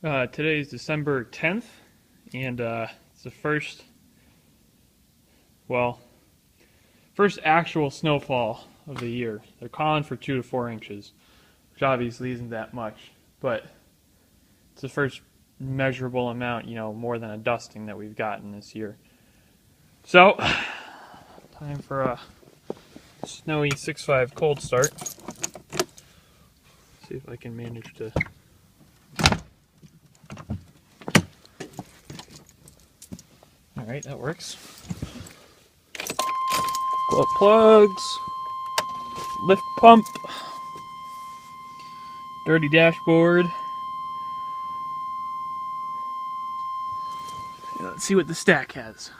Today is December 10th, and it's the first actual snowfall of the year. They're calling for 2 to 4 inches, which obviously isn't that much, but it's the first measurable amount, more than a dusting that we've gotten this year. So, time for a snowy 6.5 cold start. See if I can manage to... Alright, that works. Glow plugs, lift pump, dirty dashboard. Let's see what the stack has.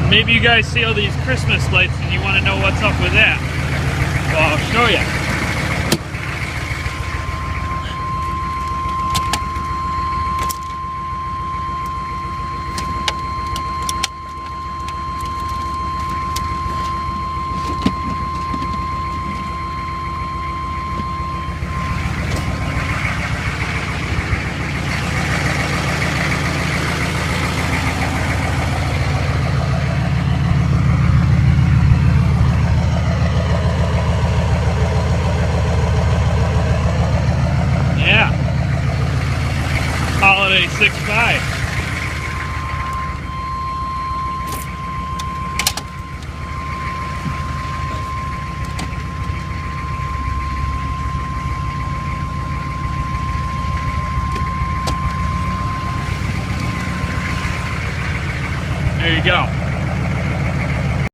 Maybe you guys see all these Christmas lights and you want to know what's up with that. Well, I'll show you. Holiday 6.5. There you go.